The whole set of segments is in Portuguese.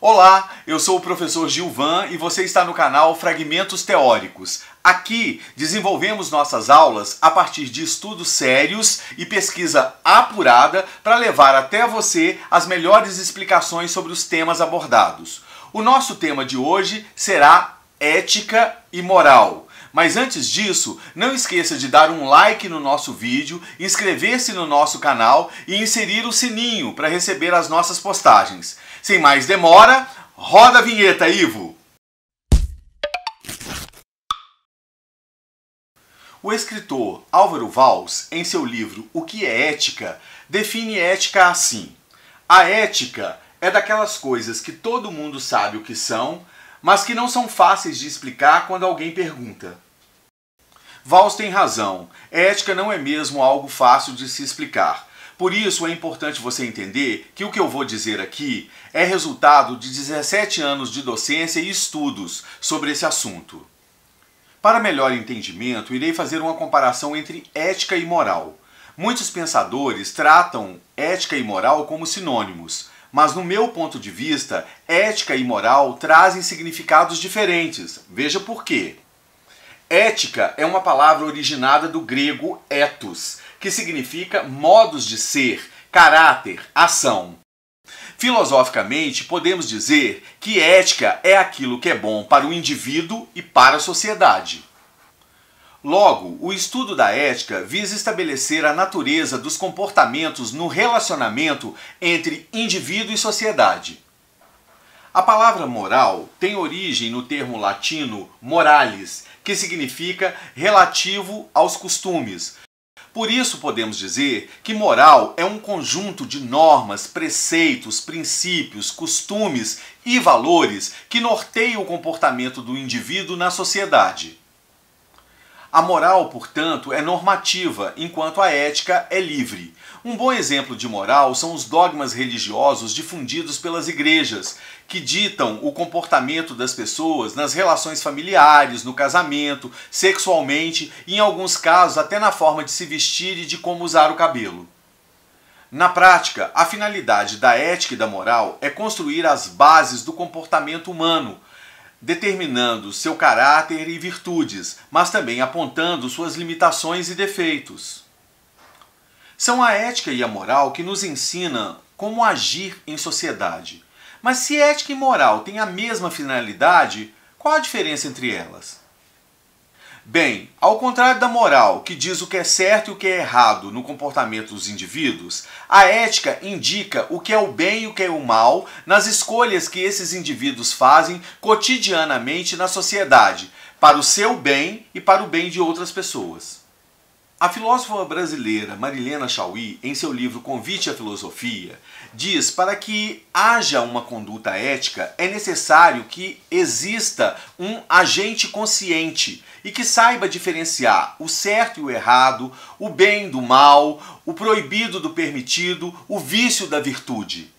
Olá, eu sou o professor Gilvan e você está no canal Fragmentos Teóricos. Aqui desenvolvemos nossas aulas a partir de estudos sérios e pesquisa apurada para levar até você as melhores explicações sobre os temas abordados. O nosso tema de hoje será ética e moral. Mas antes disso, não esqueça de dar um like no nosso vídeo, inscrever-se no nosso canal e inserir o sininho para receber as nossas postagens. Sem mais demora, roda a vinheta, Ivo! O escritor Álvaro Valls, em seu livro O que é ética, define ética assim: a ética é daquelas coisas que todo mundo sabe o que são, mas que não são fáceis de explicar quando alguém pergunta. Valls tem razão, ética não é mesmo algo fácil de se explicar. Por isso é importante você entender que o que eu vou dizer aqui é resultado de 17 anos de docência e estudos sobre esse assunto. Para melhor entendimento, irei fazer uma comparação entre ética e moral. Muitos pensadores tratam ética e moral como sinônimos, mas no meu ponto de vista, ética e moral trazem significados diferentes. Veja por quê. Ética é uma palavra originada do grego ethos, que significa modos de ser, caráter, ação. Filosoficamente, podemos dizer que ética é aquilo que é bom para o indivíduo e para a sociedade. Logo, o estudo da ética visa estabelecer a natureza dos comportamentos no relacionamento entre indivíduo e sociedade. A palavra moral tem origem no termo latino moralis, que significa relativo aos costumes. Por isso podemos dizer que moral é um conjunto de normas, preceitos, princípios, costumes e valores que norteiam o comportamento do indivíduo na sociedade. A moral, portanto, é normativa, enquanto a ética é livre. Um bom exemplo de moral são os dogmas religiosos difundidos pelas igrejas, que ditam o comportamento das pessoas nas relações familiares, no casamento, sexualmente e, em alguns casos, até na forma de se vestir e de como usar o cabelo. Na prática, a finalidade da ética e da moral é construir as bases do comportamento humano, determinando seu caráter e virtudes, mas também apontando suas limitações e defeitos. São a ética e a moral que nos ensinam como agir em sociedade. Mas se ética e moral têm a mesma finalidade, qual a diferença entre elas? Bem, ao contrário da moral, que diz o que é certo e o que é errado no comportamento dos indivíduos, a ética indica o que é o bem e o que é o mal nas escolhas que esses indivíduos fazem cotidianamente na sociedade, para o seu bem e para o bem de outras pessoas. A filósofa brasileira Marilena Chaui, em seu livro Convite à Filosofia, diz: para que haja uma conduta ética é necessário que exista um agente consciente e que saiba diferenciar o certo e o errado, o bem do mal, o proibido do permitido, o vício da virtude.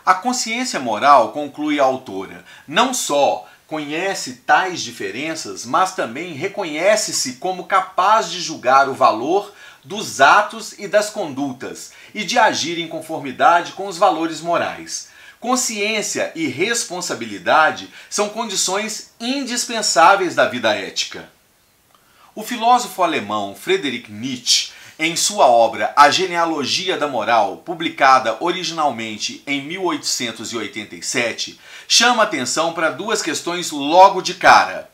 A consciência moral, conclui a autora, não só conhece tais diferenças, mas também reconhece-se como capaz de julgar o valor dos atos e das condutas e de agir em conformidade com os valores morais. Consciência e responsabilidade são condições indispensáveis da vida ética. O filósofo alemão Friedrich Nietzsche, em sua obra A Genealogia da Moral, publicada originalmente em 1887, chama atenção para duas questões logo de cara.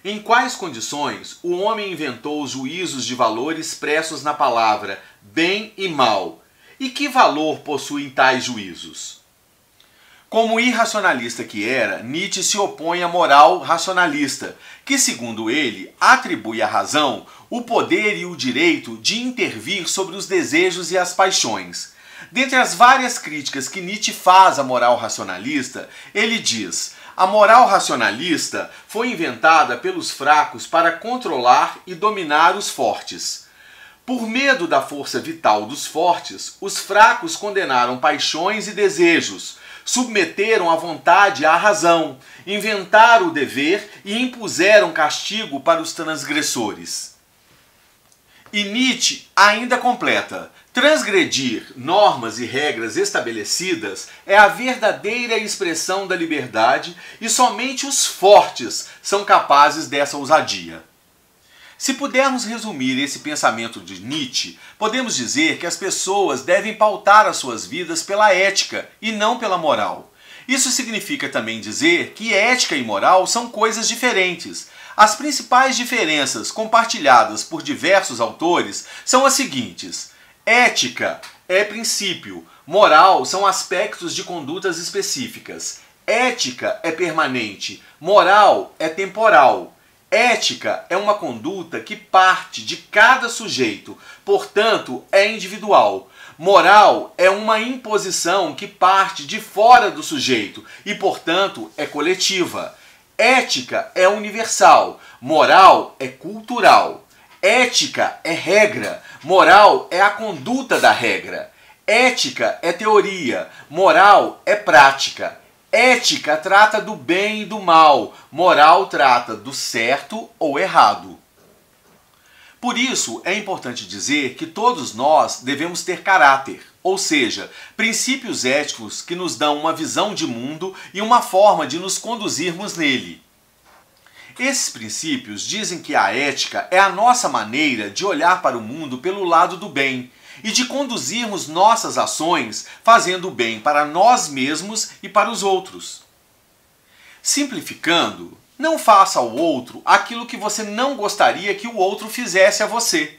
Em quais condições o homem inventou os juízos de valor expressos na palavra bem e mal? E que valor possuem tais juízos? Como irracionalista que era, Nietzsche se opõe à moral racionalista, que, segundo ele, atribui à razão o poder e o direito de intervir sobre os desejos e as paixões. Dentre as várias críticas que Nietzsche faz à moral racionalista, ele diz: a moral racionalista foi inventada pelos fracos para controlar e dominar os fortes. Por medo da força vital dos fortes, os fracos condenaram paixões e desejos, submeteram a vontade à razão, inventaram o dever e impuseram castigo para os transgressores. E Nietzsche ainda completa: transgredir normas e regras estabelecidas é a verdadeira expressão da liberdade e somente os fortes são capazes dessa ousadia. Se pudermos resumir esse pensamento de Nietzsche, podemos dizer que as pessoas devem pautar as suas vidas pela ética e não pela moral. Isso significa também dizer que ética e moral são coisas diferentes. As principais diferenças compartilhadas por diversos autores são as seguintes: ética é princípio, moral são aspectos de condutas específicas. Ética é permanente, moral é temporal. Ética é uma conduta que parte de cada sujeito, portanto é individual. Moral é uma imposição que parte de fora do sujeito e, portanto, é coletiva. Ética é universal, moral é cultural. Ética é regra, moral é a conduta da regra. Ética é teoria, moral é prática. Ética trata do bem e do mal, moral trata do certo ou errado. Por isso, é importante dizer que todos nós devemos ter caráter, ou seja, princípios éticos que nos dão uma visão de mundo e uma forma de nos conduzirmos nele. Esses princípios dizem que a ética é a nossa maneira de olhar para o mundo pelo lado do bem e de conduzirmos nossas ações fazendo o bem para nós mesmos e para os outros. Simplificando, não faça ao outro aquilo que você não gostaria que o outro fizesse a você.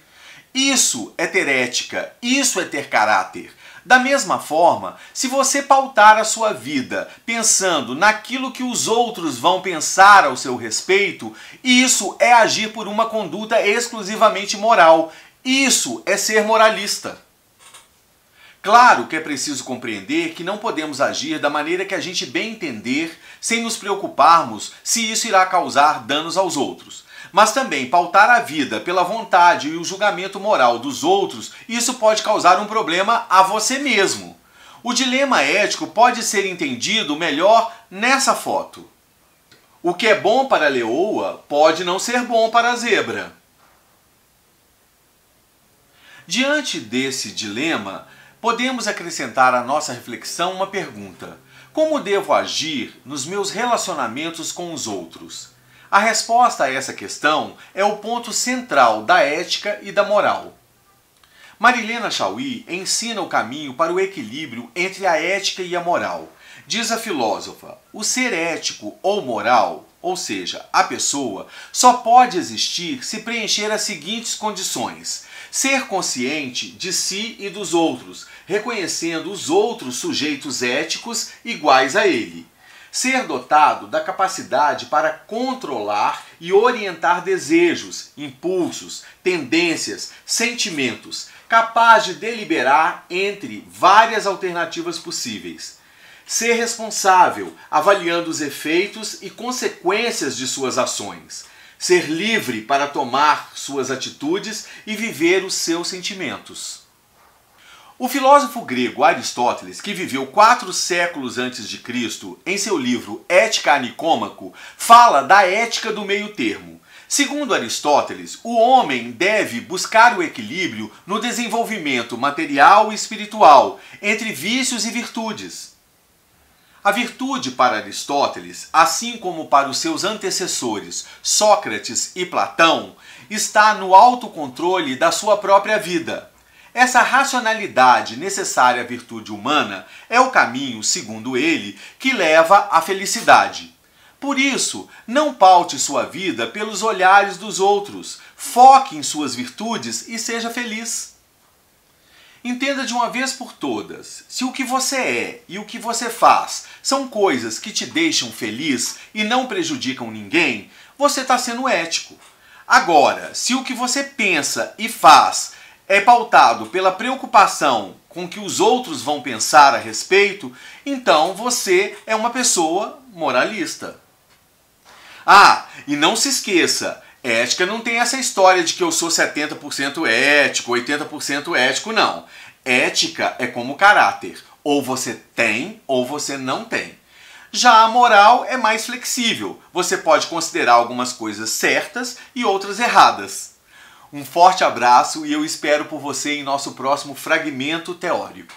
Isso é ter ética, isso é ter caráter. Da mesma forma, se você pautar a sua vida pensando naquilo que os outros vão pensar ao seu respeito, isso é agir por uma conduta exclusivamente moral. Isso é ser moralista. Claro que é preciso compreender que não podemos agir da maneira que a gente bem entender, sem nos preocuparmos se isso irá causar danos aos outros. Mas também pautar a vida pela vontade e o julgamento moral dos outros, isso pode causar um problema a você mesmo. O dilema ético pode ser entendido melhor nessa foto. O que é bom para a leoa pode não ser bom para a zebra. Diante desse dilema, podemos acrescentar à nossa reflexão uma pergunta: como devo agir nos meus relacionamentos com os outros? A resposta a essa questão é o ponto central da ética e da moral. Marilena Chauí ensina o caminho para o equilíbrio entre a ética e a moral. Diz a filósofa: o ser ético ou moral, ou seja, a pessoa, só pode existir se preencher as seguintes condições: ser consciente de si e dos outros, reconhecendo os outros sujeitos éticos iguais a ele. Ser dotado da capacidade para controlar e orientar desejos, impulsos, tendências, sentimentos, capaz de deliberar entre várias alternativas possíveis. Ser responsável, avaliando os efeitos e consequências de suas ações. Ser livre para tomar suas atitudes e viver os seus sentimentos. O filósofo grego Aristóteles, que viveu 4 séculos antes de Cristo, em seu livro Ética a Nicômaco, fala da ética do meio termo. Segundo Aristóteles, o homem deve buscar o equilíbrio no desenvolvimento material e espiritual, entre vícios e virtudes. A virtude para Aristóteles, assim como para os seus antecessores Sócrates e Platão, está no autocontrole da sua própria vida. Essa racionalidade necessária à virtude humana é o caminho, segundo ele, que leva à felicidade. Por isso, não paute sua vida pelos olhares dos outros, foque em suas virtudes e seja feliz. Entenda de uma vez por todas, se o que você é e o que você faz são coisas que te deixam feliz e não prejudicam ninguém, você está sendo ético. Agora, se o que você pensa e faz é pautado pela preocupação com o que os outros vão pensar a respeito, então você é uma pessoa moralista. Ah, e não se esqueça, ética não tem essa história de que eu sou 70% ético, 80% ético, não. Ética é como caráter, ou você tem ou você não tem. Já a moral é mais flexível, você pode considerar algumas coisas certas e outras erradas. Um forte abraço e eu espero por você em nosso próximo fragmento teórico.